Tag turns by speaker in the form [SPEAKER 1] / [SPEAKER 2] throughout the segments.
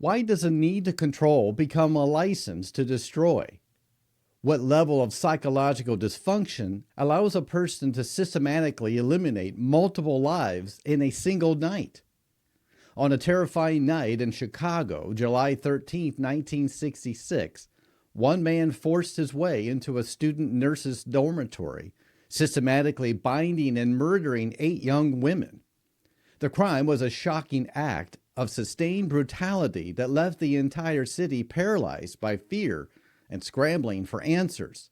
[SPEAKER 1] Why does a need to control become a license to destroy? What level of psychological dysfunction allows a person to systematically eliminate multiple lives in a single night? On a terrifying night in Chicago, July 13, 1966, one man forced his way into a student nurse's dormitory, systematically binding and murdering 8 young women. The crime was a shocking act of sustained brutality that left the entire city paralyzed by fear and scrambling for answers.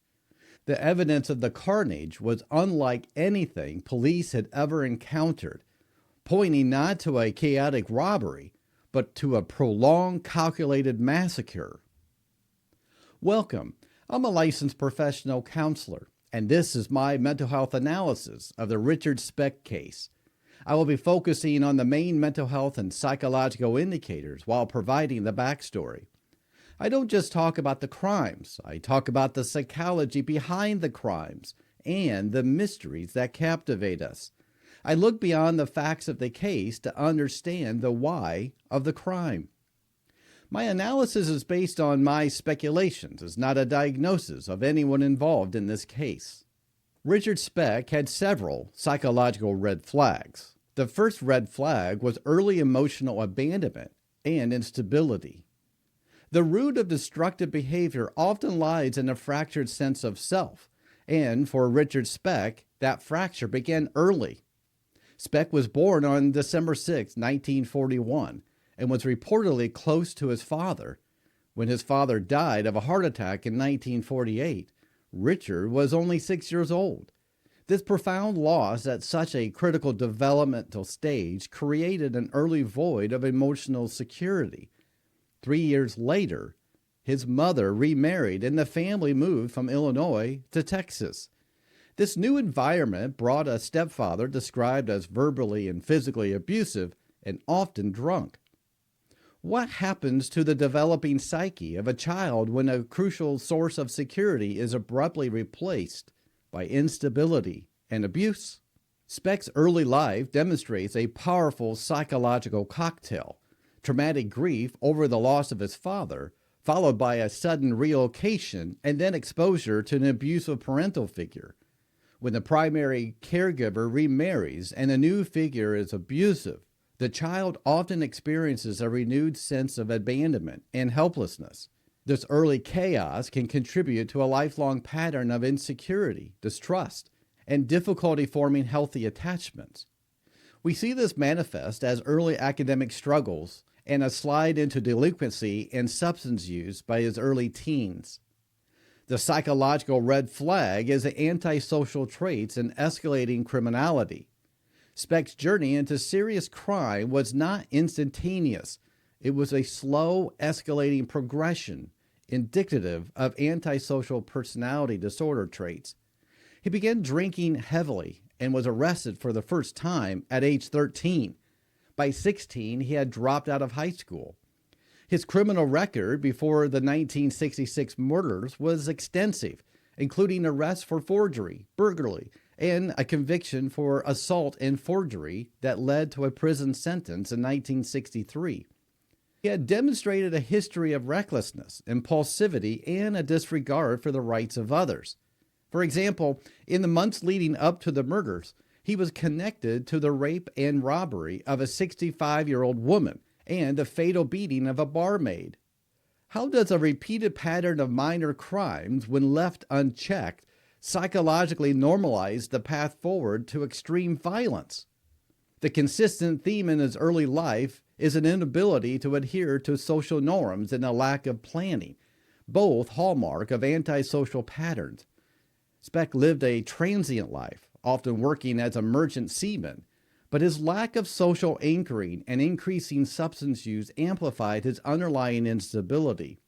[SPEAKER 1] The evidence of the carnage was unlike anything police had ever encountered, pointing not to a chaotic robbery, but to a prolonged, calculated massacre. Welcome. I'm a licensed professional counselor, and this is my mental health analysis of the Richard Speck case. I will be focusing on the main mental health and psychological indicators while providing the backstory. I don't just talk about the crimes, I talk about the psychology behind the crimes and the mysteries that captivate us. I look beyond the facts of the case to understand the why of the crime. My analysis is based on my speculations. It's not a diagnosis of anyone involved in this case. Richard Speck had several psychological red flags. The first red flag was early emotional abandonment and instability. The root of destructive behavior often lies in a fractured sense of self, and for Richard Speck, that fracture began early. Speck was born on December 6, 1941, and was reportedly close to his father. When his father died of a heart attack in 1948, Richard was only 6 years old. This profound loss at such a critical developmental stage created an early void of emotional security. 3 years later, his mother remarried and the family moved from Illinois to Texas. This new environment brought a stepfather described as verbally and physically abusive and often drunk. What happens to the developing psyche of a child when a crucial source of security is abruptly replaced by instability and abuse? Speck's early life demonstrates a powerful psychological cocktail: traumatic grief over the loss of his father, followed by a sudden relocation and then exposure to an abusive parental figure. When the primary caregiver remarries and the new figure is abusive, the child often experiences a renewed sense of abandonment and helplessness. This early chaos can contribute to a lifelong pattern of insecurity, distrust, and difficulty forming healthy attachments. We see this manifest as early academic struggles and a slide into delinquency and substance use by his early teens. The psychological red flag is the antisocial traits and escalating criminality. Speck's journey into serious crime was not instantaneous. It was a slow, escalating progression indicative of antisocial personality disorder traits. He began drinking heavily and was arrested for the first time at age 13. By 16, he had dropped out of high school. His criminal record before the 1966 murders was extensive, including arrests for forgery, burglary, and a conviction for assault and forgery that led to a prison sentence in 1963. He had demonstrated a history of recklessness, impulsivity, and a disregard for the rights of others. For example, in the months leading up to the murders, he was connected to the rape and robbery of a 65-year-old woman and the fatal beating of a barmaid. How does a repeated pattern of minor crimes, when left unchecked, psychologically normalize the path forward to extreme violence? The consistent theme in his early life is an inability to adhere to social norms and a lack of planning, both hallmark of antisocial patterns. Speck lived a transient life, often working as a merchant seaman, but his lack of social anchoring and increasing substance use amplified his underlying instability.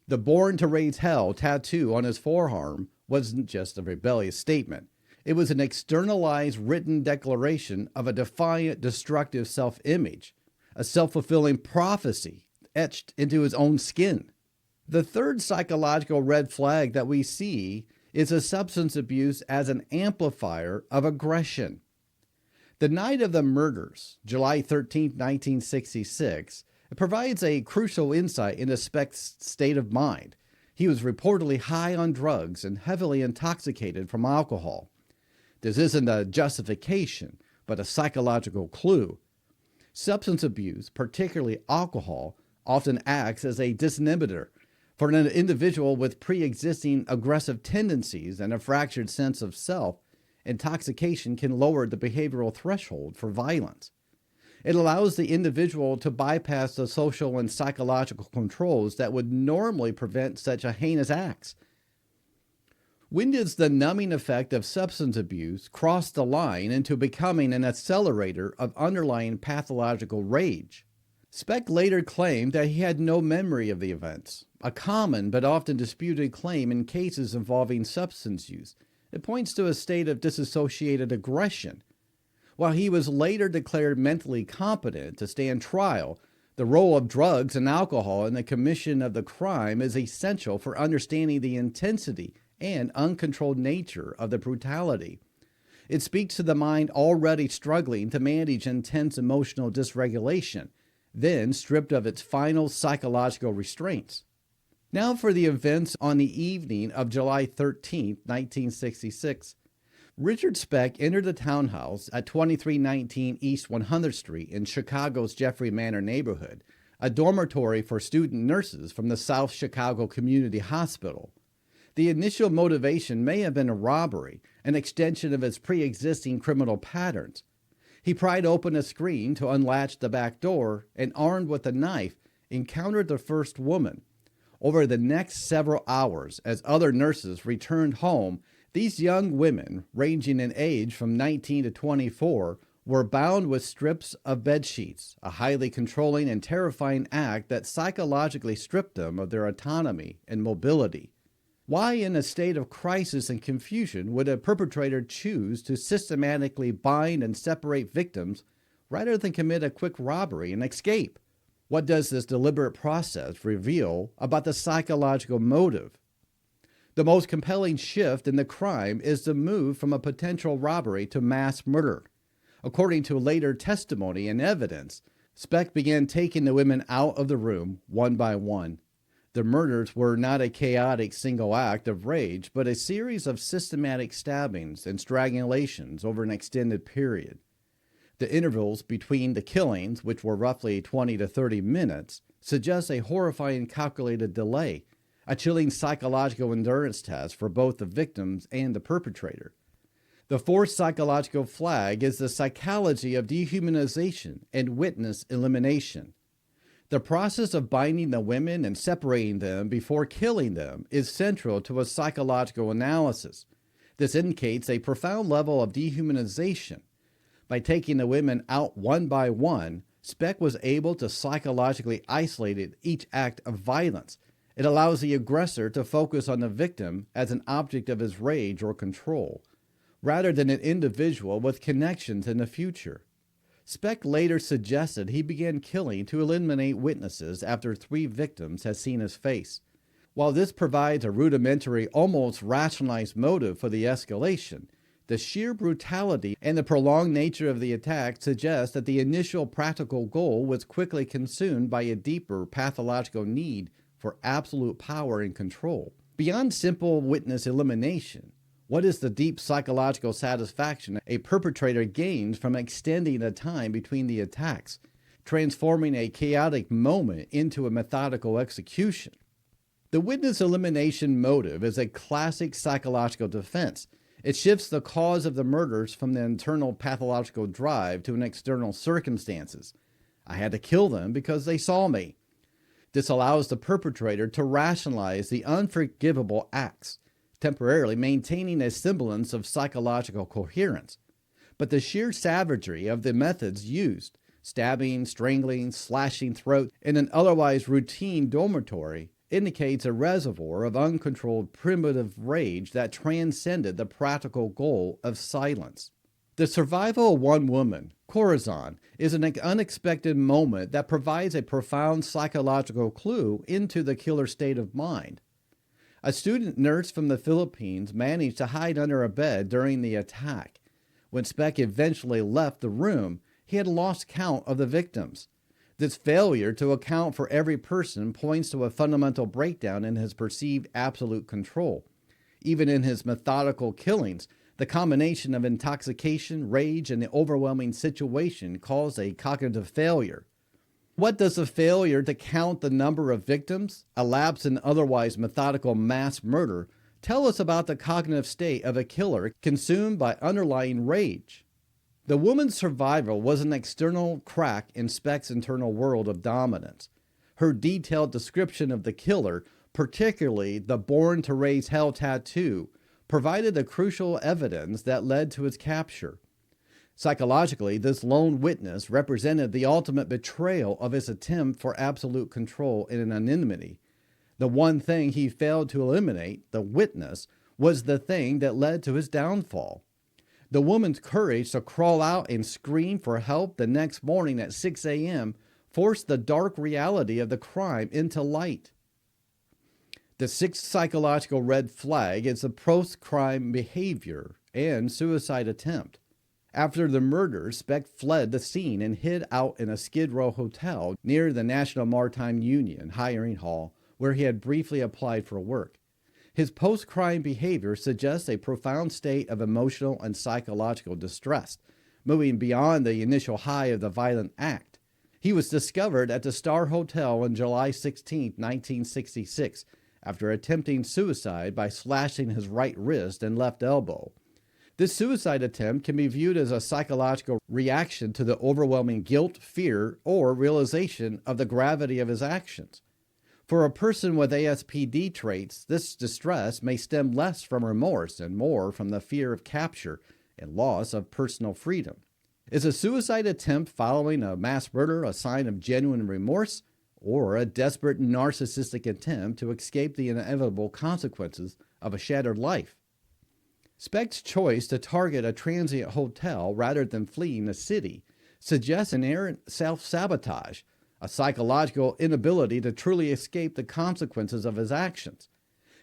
[SPEAKER 1] The "Born to Raise Hell" tattoo on his forearm wasn't just a rebellious statement. It was an externalized written declaration of a defiant, destructive self-image, a self-fulfilling prophecy etched into his own skin. The third psychological red flag that we see is a substance abuse as an amplifier of aggression. The night of the murders, July 13, 1966, It provides a crucial insight into Speck's state of mind. He was reportedly high on drugs and heavily intoxicated from alcohol. This isn't a justification, but a psychological clue. Substance abuse, particularly alcohol, often acts as a disinhibitor. For an individual with pre-existing aggressive tendencies and a fractured sense of self, intoxication can lower the behavioral threshold for violence. It allows the individual to bypass the social and psychological controls that would normally prevent such a heinous acts. When does the numbing effect of substance abuse cross the line into becoming an accelerator of underlying pathological rage? Speck later claimed that he had no memory of the events, a common but often disputed claim in cases involving substance use. It points to a state of disassociated aggression. While he was later declared mentally competent to stand trial, the role of drugs and alcohol in the commission of the crime is essential for understanding the intensity and uncontrolled nature of the brutality. It speaks to the mind already struggling to manage intense emotional dysregulation, then stripped of its final psychological restraints. Now for the events on the evening of July 13, 1966. Richard Speck entered the townhouse at 2319 East 100th Street in Chicago's Jeffrey Manor neighborhood, a dormitory for student nurses from the South Chicago Community Hospital. The initial motivation may have been a robbery, an extension of his pre-existing criminal patterns. He pried open a screen to unlatch the back door and, armed with a knife, encountered the first woman. Over the next several hours, as other nurses returned home, these young women, ranging in age from 19 to 24, were bound with strips of bedsheets, a highly controlling and terrifying act that psychologically stripped them of their autonomy and mobility. Why, in a state of crisis and confusion, would a perpetrator choose to systematically bind and separate victims rather than commit a quick robbery and escape? What does this deliberate process reveal about the psychological motive? The most compelling shift in the crime is the move from a potential robbery to mass murder. According to later testimony and evidence, Speck began taking the women out of the room one by one. The murders were not a chaotic single act of rage, but a series of systematic stabbings and strangulations over an extended period. The intervals between the killings, which were roughly 20 to 30 minutes, suggest a horrifying calculated delay, a chilling psychological endurance test for both the victims and the perpetrator. The fourth psychological flag is the psychology of dehumanization and witness elimination. The process of binding the women and separating them before killing them is central to a psychological analysis. This indicates a profound level of dehumanization. By taking the women out one by one, Speck was able to psychologically isolate each act of violence. It allows the aggressor to focus on the victim as an object of his rage or control, rather than an individual with connections in the future. Speck later suggested he began killing to eliminate witnesses after 3 victims had seen his face. While this provides a rudimentary, almost rationalized motive for the escalation, the sheer brutality and the prolonged nature of the attack suggest that the initial practical goal was quickly consumed by a deeper pathological need for absolute power and control. Beyond simple witness elimination, what is the deep psychological satisfaction a perpetrator gains from extending the time between the attacks, transforming a chaotic moment into a methodical execution? The witness elimination motive is a classic psychological defense. It shifts the cause of the murders from the internal pathological drive to an external circumstances. I had to kill them because they saw me. This allows the perpetrator to rationalize the unforgivable acts, temporarily maintaining a semblance of psychological coherence. But the sheer savagery of the methods used, stabbing, strangling, slashing throat in an otherwise routine dormitory, indicates a reservoir of uncontrolled primitive rage that transcended the practical goal of silence. The survival of one woman, Corazon, is an unexpected moment that provides a profound psychological clue into the killer's state of mind. A student nurse from the Philippines managed to hide under a bed during the attack. When Speck eventually left the room, he had lost count of the victims. This failure to account for every person points to a fundamental breakdown in his perceived absolute control. Even in his methodical killings, the combination of intoxication, rage, and the overwhelming situation caused a cognitive failure. What does the failure to count the number of victims, a lapse in otherwise methodical mass murder, tell us about the cognitive state of a killer consumed by underlying rage? The woman's survival was an external crack in Speck's internal world of dominance. Her detailed description of the killer, particularly the Born to Raise Hell tattoo, provided the crucial evidence that led to his capture. Psychologically, this lone witness represented the ultimate betrayal of his attempt for absolute control in an anonymity. The one thing he failed to eliminate, the witness, was the thing that led to his downfall. The woman's courage to crawl out and scream for help the next morning at 6 a.m. forced the dark reality of the crime into light. The sixth psychological red flag is the post-crime behavior and suicide attempt. After the murder, Speck fled the scene and hid out in a Skid Row hotel near the National Maritime Union hiring hall, where he had briefly applied for work. His post-crime behavior suggests a profound state of emotional and psychological distress, moving beyond the initial high of the violent act. He was discovered at the Star Hotel on July 16, 1966, after attempting suicide by slashing his right wrist and left elbow. This suicide attempt can be viewed as a psychological reaction to the overwhelming guilt, fear, or realization of the gravity of his actions. For a person with ASPD traits, this distress may stem less from remorse and more from the fear of capture and loss of personal freedom. Is a suicide attempt following a mass murder a sign of genuine remorse, or a desperate narcissistic attempt to escape the inevitable consequences of a shattered life? Speck's choice to target a transient hotel rather than fleeing the city suggests an errant self-sabotage, a psychological inability to truly escape the consequences of his actions.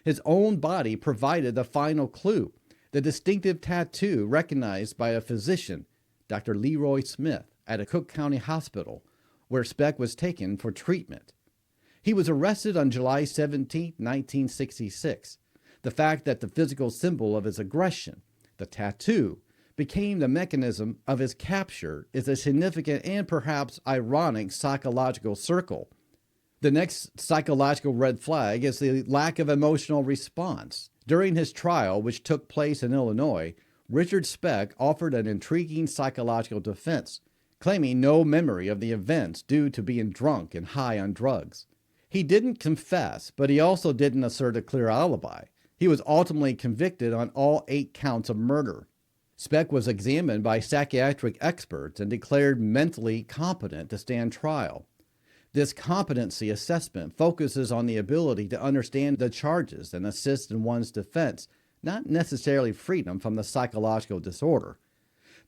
[SPEAKER 1] His own body provided the final clue, the distinctive tattoo recognized by a physician, Dr. Leroy Smith, at a Cook County hospital, where Speck was taken for treatment. He was arrested on July 17, 1966. The fact that the physical symbol of his aggression, the tattoo, became the mechanism of his capture is a significant and perhaps ironic psychological circle. The next psychological red flag is the lack of emotional response. During his trial, which took place in Illinois, Richard Speck offered an intriguing psychological defense, claiming no memory of the events due to being drunk and high on drugs. He didn't confess, but he also didn't assert a clear alibi. He was ultimately convicted on all 8 counts of murder. Speck was examined by psychiatric experts and declared mentally competent to stand trial. This competency assessment focuses on the ability to understand the charges and assist in one's defense, not necessarily freedom from the psychological disorder.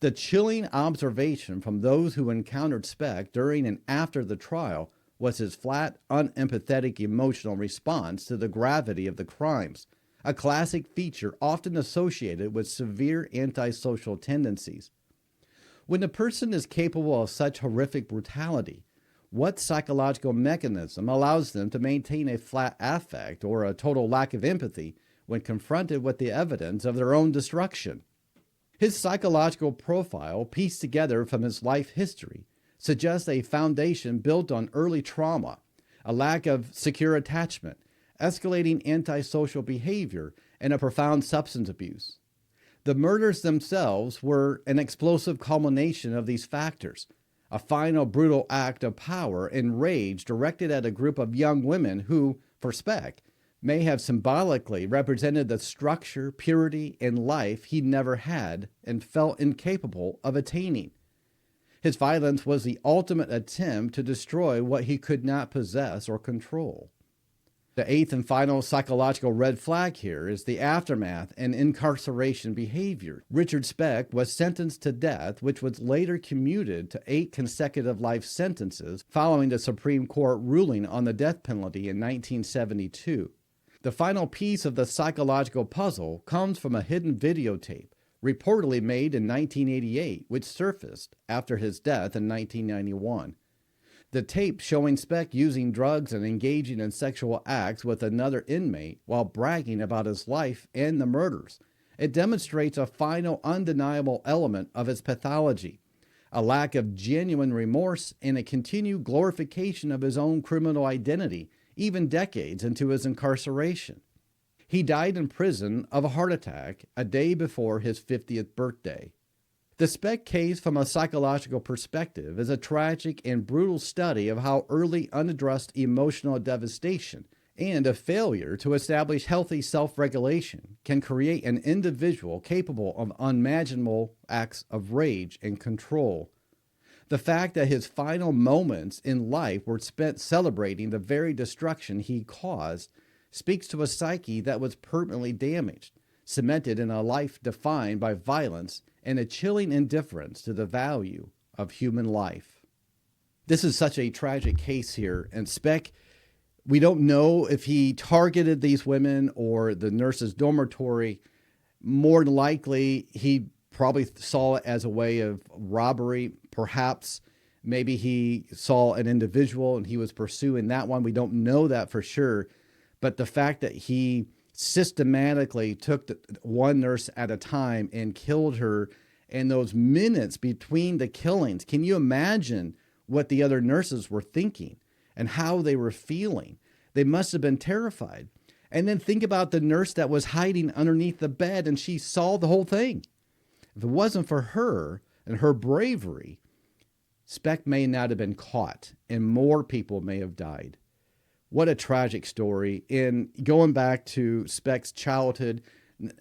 [SPEAKER 1] The chilling observation from those who encountered Speck during and after the trial was his flat, unempathetic emotional response to the gravity of the crimes, a classic feature often associated with severe antisocial tendencies. When a person is capable of such horrific brutality, what psychological mechanism allows them to maintain a flat affect or a total lack of empathy when confronted with the evidence of their own destruction? His psychological profile, pieced together from his life history, suggests a foundation built on early trauma, a lack of secure attachment, escalating antisocial behavior, and a profound substance abuse. The murders themselves were an explosive culmination of these factors, a final brutal act of power and rage directed at a group of young women who, for Speck, may have symbolically represented the structure, purity, and life he never had and felt incapable of attaining. His violence was the ultimate attempt to destroy what he could not possess or control. The 8th and final psychological red flag here is the aftermath and incarceration behavior. Richard Speck was sentenced to death, which was later commuted to 8 consecutive life sentences following the Supreme Court ruling on the death penalty in 1972. The final piece of the psychological puzzle comes from a hidden videotape, reportedly made in 1988, which surfaced after his death in 1991. The tape showing Speck using drugs and engaging in sexual acts with another inmate while bragging about his life and the murders. It demonstrates a final undeniable element of his pathology, a lack of genuine remorse and a continued glorification of his own criminal identity, even decades into his incarceration. He died in prison of a heart attack a day before his 50th birthday. The Speck case from a psychological perspective is a tragic and brutal study of how early unaddressed emotional devastation and a failure to establish healthy self-regulation can create an individual capable of unimaginable acts of rage and control. The fact that his final moments in life were spent celebrating the very destruction he caused speaks to a psyche that was permanently damaged, cemented in a life defined by violence and a chilling indifference to the value of human life. This is such a tragic case here, and Speck, we don't know if he targeted these women or the nurses' dormitory. More than likely, he probably saw it as a way of robbery. Perhaps maybe he saw an individual and he was pursuing that one. We don't know that for sure, but the fact that he systematically took one nurse at a time and killed her, and those minutes between the killings, can you imagine what the other nurses were thinking and how they were feeling? They must have been terrified. And then think about the nurse that was hiding underneath the bed and she saw the whole thing. If it wasn't for her and her bravery, Speck may not have been caught and more people may have died. What a tragic story. And going back to Speck's childhood,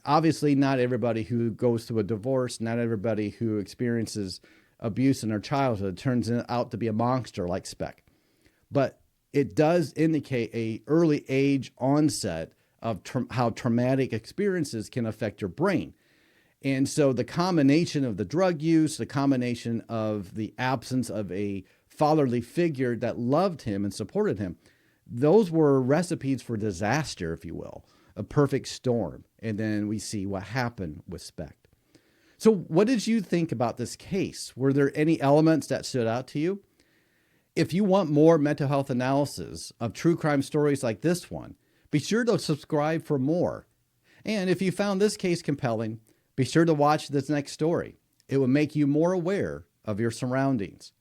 [SPEAKER 1] obviously not everybody who goes through a divorce, not everybody who experiences abuse in their childhood turns out to be a monster like Speck. But it does indicate a early age onset of how traumatic experiences can affect your brain. And so the combination of the drug use, the combination of the absence of a fatherly figure that loved him and supported him, those were recipes for disaster, if you will, a perfect storm. And then we see what happened with Speck. So what did you think about this case? Were there any elements that stood out to you? If you want more mental health analysis of true crime stories like this one, be sure to subscribe for more. And if you found this case compelling, be sure to watch this next story. It will make you more aware of your surroundings.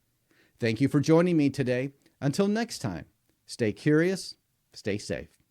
[SPEAKER 1] Thank you for joining me today. Until next time, stay curious, stay safe.